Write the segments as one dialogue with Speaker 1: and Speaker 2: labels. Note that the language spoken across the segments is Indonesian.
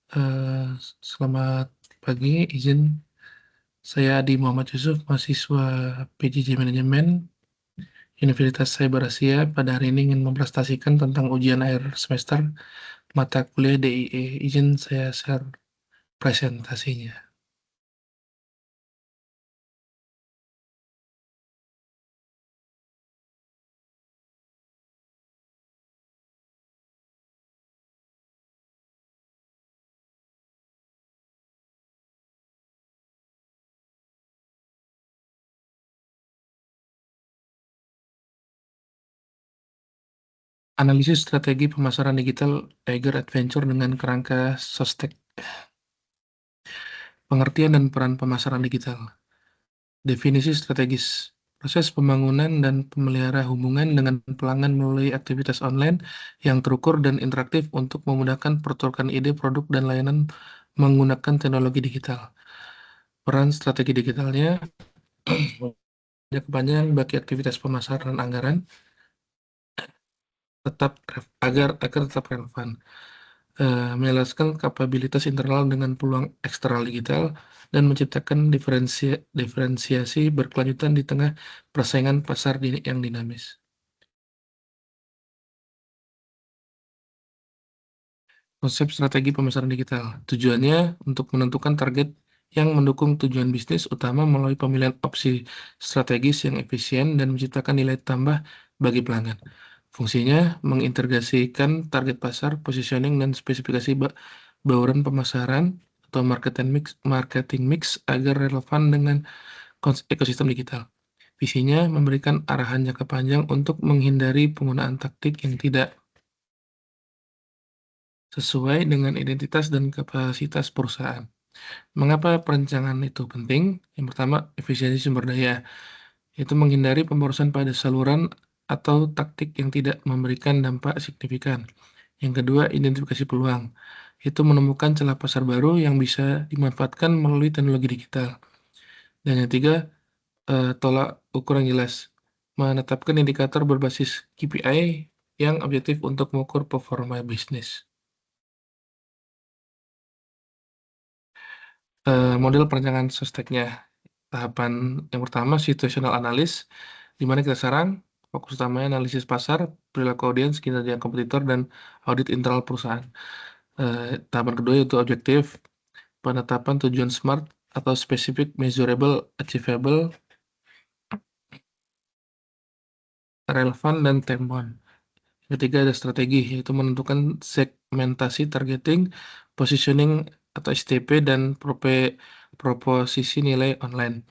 Speaker 1: Selamat pagi, izin saya Adi Muhammad Yusuf, mahasiswa PJJ Manajemen Universitas Cyber Asia. Pada hari ini ingin mempresentasikan tentang ujian akhir semester mata kuliah DIE. Izin saya share presentasinya. Analisis strategi pemasaran digital Tiger Adventure dengan kerangka Sostek. Pengertian dan peran pemasaran digital. Definisi strategis. Proses pembangunan dan pemelihara hubungan dengan pelanggan melalui aktivitas online yang terukur dan interaktif untuk memudahkan pertukaran ide, produk, dan layanan menggunakan teknologi digital. Peran strategi digitalnya ada kepanjangan bagi aktivitas pemasaran anggaran agar tetap relevan. Menjelaskan kapabilitas internal dengan peluang eksternal digital dan menciptakan diferensiasi berkelanjutan di tengah persaingan pasar yang dinamis. Konsep strategi pemasaran digital. Tujuannya untuk menentukan target yang mendukung tujuan bisnis utama melalui pemilihan opsi strategis yang efisien dan menciptakan nilai tambah bagi pelanggan. Fungsinya mengintegrasikan target pasar, positioning, dan spesifikasi bauran pemasaran atau marketing mix agar relevan dengan ekosistem digital. Visinya memberikan arahan jangka panjang untuk menghindari penggunaan taktik yang tidak sesuai dengan identitas dan kapasitas perusahaan. Mengapa perencanaan itu penting? Yang pertama, efisiensi sumber daya, yaitu menghindari pemborosan pada saluran atau taktik yang tidak memberikan dampak signifikan. Yang kedua, identifikasi peluang, yaitu menemukan celah pasar baru yang bisa dimanfaatkan melalui teknologi digital. Dan yang tiga, tolak ukur yang jelas, menetapkan indikator berbasis KPI yang objektif untuk mengukur performa bisnis. Model perencanaan sosteknya. Tahapan yang pertama, situational analysis, di mana kita sarang, fokus utamanya analisis pasar, perilaku audiens, kinerja kompetitor, dan audit internal perusahaan. Tahapan kedua yaitu objektif, penetapan tujuan SMART atau specific, measurable, achievable, relevan, dan time-bound. Ketiga ada strategi, yaitu menentukan segmentasi targeting, positioning atau STP, dan proposisi nilai online.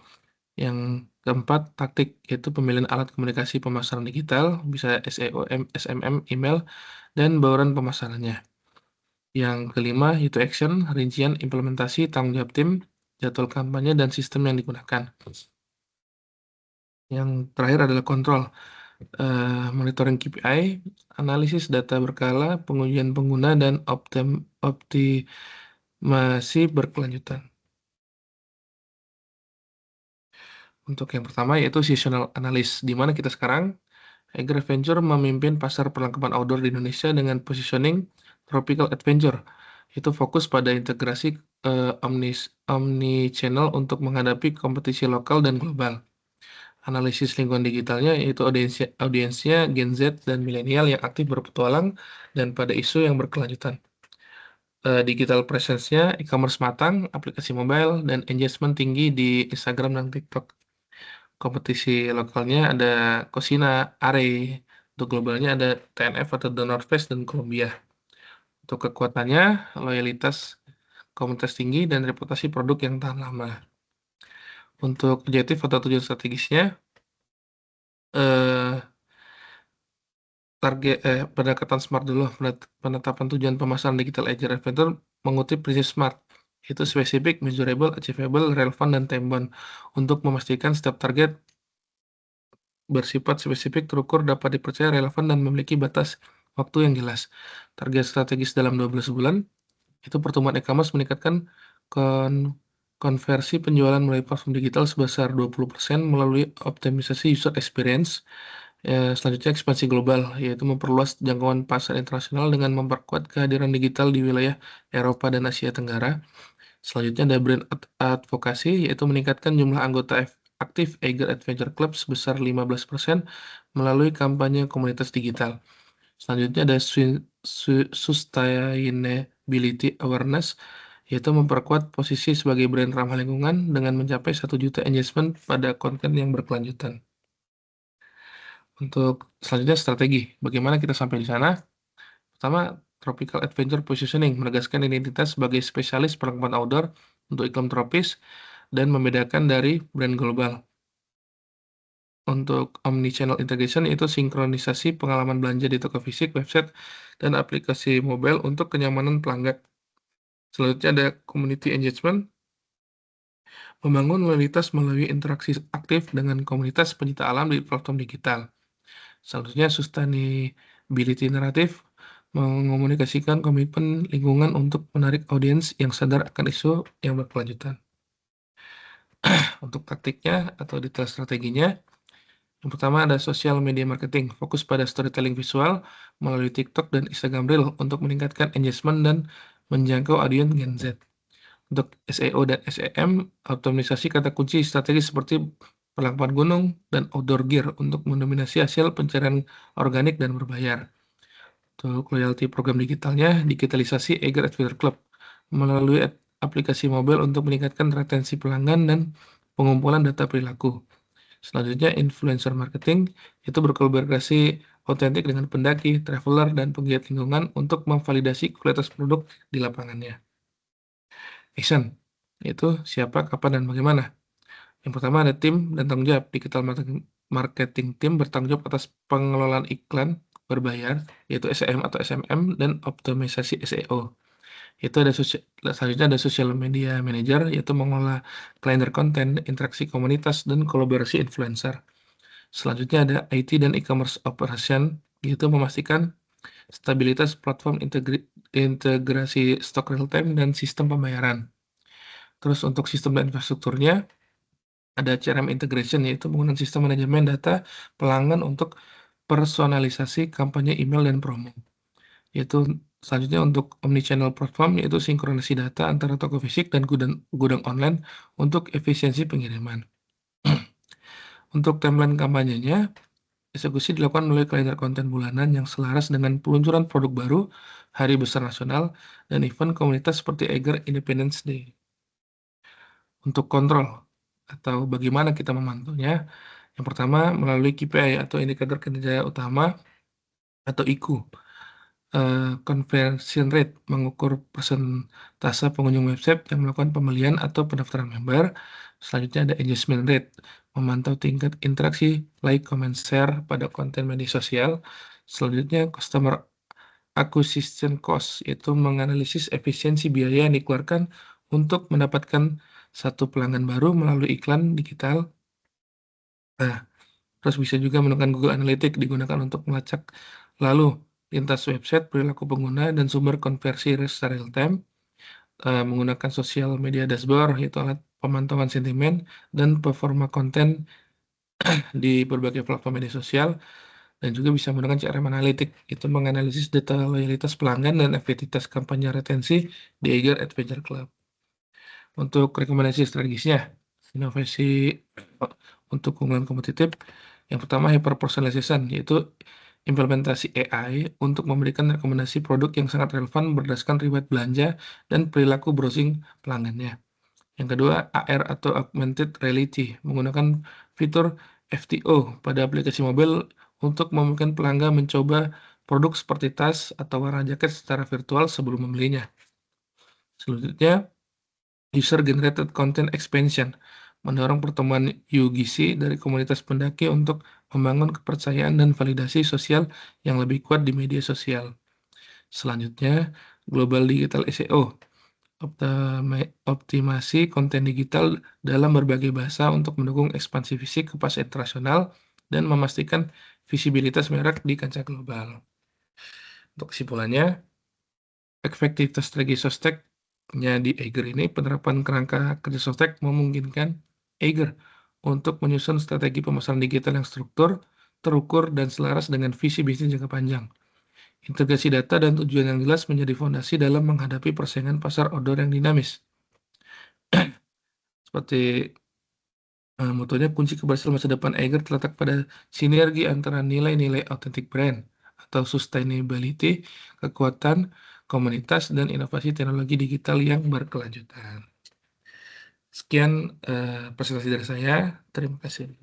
Speaker 1: Yang keempat, taktik, yaitu pemilihan alat komunikasi pemasaran digital, bisa SEO, SMM, email, dan bauran pemasarannya. Yang kelima, yaitu action, rincian, implementasi, tanggung jawab tim, jadwal kampanye, dan sistem yang digunakan. Yang terakhir adalah kontrol, monitoring KPI, analisis data berkala, pengujian pengguna, dan optimasi berkelanjutan. Untuk yang pertama yaitu seasonal analysis, di mana kita sekarang Tiger Adventure memimpin pasar perlengkapan outdoor di Indonesia dengan positioning Tropical Adventure. Itu fokus pada integrasi omni-channel untuk menghadapi kompetisi lokal dan global. Analisis lingkungan digitalnya yaitu audiensnya Gen Z dan milenial yang aktif berpetualang dan pada isu yang berkelanjutan. Digital presence-nya e-commerce matang, aplikasi mobile, dan engagement tinggi di Instagram dan TikTok. Kompetisi lokalnya ada Cosina, Array. Untuk globalnya ada TNF atau The North Face dan Columbia. Untuk kekuatannya, loyalitas komunitas tinggi dan reputasi produk yang tahan lama. Untuk objektif atau tujuan strategisnya, eh, pendekatan SMART dulu, penetapan tujuan pemasaran digital Agile Adventure mengutip prinsip SMART, itu spesifik, measurable, achievable, relevant, dan time-bound, untuk memastikan setiap target bersifat spesifik, terukur, dapat dipercaya, relevan, dan memiliki batas waktu yang jelas. Target strategis dalam 12 bulan, itu pertumbuhan e-commerce meningkatkan konversi penjualan melalui platform digital sebesar 20% melalui optimisasi user experience. Selanjutnya ekspansi global, yaitu memperluas jangkauan pasar internasional dengan memperkuat kehadiran digital di wilayah Eropa dan Asia Tenggara. Selanjutnya ada brand advokasi, yaitu meningkatkan jumlah anggota aktif Eiger Adventure Club sebesar 15% melalui kampanye komunitas digital. Selanjutnya ada sustainability awareness, yaitu memperkuat posisi sebagai brand ramah lingkungan dengan mencapai 1 juta engagement pada konten yang berkelanjutan. Untuk selanjutnya strategi, bagaimana kita sampai di sana? Pertama, tropical adventure positioning, menegaskan identitas sebagai spesialis perlengkapan outdoor untuk iklim tropis dan membedakan dari brand global. Untuk omnichannel integration, yaitu sinkronisasi pengalaman belanja di toko fisik, website, dan aplikasi mobile untuk kenyamanan pelanggan. Selanjutnya ada community engagement, membangun loyalitas melalui interaksi aktif dengan komunitas pencinta alam di platform digital. Selanjutnya sustainability naratif, mengomunikasikan komitmen lingkungan untuk menarik audiens yang sadar akan isu yang berkelanjutan. Untuk taktiknya atau detail strateginya, yang pertama ada social media marketing, fokus pada storytelling visual melalui TikTok dan Instagram Reel untuk meningkatkan engagement dan menjangkau audiens Gen Z. Untuk SEO dan SEM, optimisasi kata kunci strategis seperti perlengkapan gunung dan outdoor gear untuk mendominasi hasil pencarian organik dan berbayar. Untuk loyalty program digitalnya, digitalisasi Eiger Adventure Club melalui aplikasi mobile untuk meningkatkan retensi pelanggan dan pengumpulan data perilaku. Selanjutnya, influencer marketing itu berkolaborasi otentik dengan pendaki, traveler, dan penggiat lingkungan untuk memvalidasi kualitas produk di lapangannya. Action, yaitu siapa, kapan, dan bagaimana. Yang pertama ada tim dan tanggung jawab. Digital marketing team bertanggung jawab atas pengelolaan iklan berbayar, yaitu SEM atau SMM, dan optimisasi SEO. Selanjutnya ada social media manager, yaitu mengelola kalender konten, interaksi komunitas, dan kolaborasi influencer. Selanjutnya ada IT dan e-commerce operation, yaitu memastikan stabilitas platform integrasi stok real time dan sistem pembayaran. Terus untuk sistem dan infrastrukturnya, ada CRM integration, yaitu menggunakan sistem manajemen data pelanggan untuk personalisasi kampanye email dan promo. Yaitu selanjutnya untuk omnichannel platform, yaitu sinkronisasi data antara toko fisik dan gudang online untuk efisiensi pengiriman. Untuk timeline kampanyenya, eksekusi dilakukan melalui kalender konten bulanan yang selaras dengan peluncuran produk baru, hari besar nasional, dan event komunitas seperti Eiger Independence Day. Untuk kontrol atau bagaimana kita memantaunya, yang pertama melalui KPI atau indikator kinerja utama atau IKU. Conversion rate mengukur persentase pengunjung website yang melakukan pembelian atau pendaftaran member. Selanjutnya ada engagement rate, memantau tingkat interaksi, like, comment, share pada konten media sosial. Selanjutnya customer acquisition cost, yaitu menganalisis efisiensi biaya yang dikeluarkan untuk mendapatkan satu pelanggan baru melalui iklan digital. Nah, terus bisa juga menggunakan Google Analytics, digunakan untuk melacak lalu lintas website, perilaku pengguna, dan sumber konversi secara real time. Menggunakan sosial media dashboard, yaitu alat pemantauan sentimen dan performa konten di berbagai platform media sosial, dan juga bisa menggunakan CRM Analytics, itu menganalisis data loyalitas pelanggan dan efektivitas kampanye retensi di Eiger Adventure Club. Untuk rekomendasi strategisnya, inovasi untuk keunggulan kompetitif, yang pertama hyper personalization, yaitu implementasi AI untuk memberikan rekomendasi produk yang sangat relevan berdasarkan riwayat belanja dan perilaku browsing pelanggannya. Yang kedua, AR atau augmented reality, menggunakan fitur FTO pada aplikasi mobil untuk memungkinkan pelanggan mencoba produk seperti tas atau warna jaket secara virtual sebelum membelinya. Selanjutnya, user generated content expansion, mendorong pertemuan UGC dari komunitas pendaki untuk membangun kepercayaan dan validasi sosial yang lebih kuat di media sosial. Selanjutnya, global digital SEO, optimasi konten digital dalam berbagai bahasa untuk mendukung ekspansi fisik ke pasar internasional dan memastikan visibilitas merek di kancah global. Untuk kesimpulannya, efektivitas strategi sosteknya di Eiger ini, penerapan kerangka kerja sostek memungkinkan Eiger untuk menyusun strategi pemasaran digital yang struktur, terukur, dan selaras dengan visi bisnis jangka panjang. Integrasi data dan tujuan yang jelas menjadi fondasi dalam menghadapi persaingan pasar outdoor yang dinamis. Seperti motonya, kunci keberhasilan masa depan Eiger terletak pada sinergi antara nilai-nilai authentic brand atau sustainability, kekuatan komunitas, dan inovasi teknologi digital yang berkelanjutan. Sekian presentasi dari saya. Terima kasih.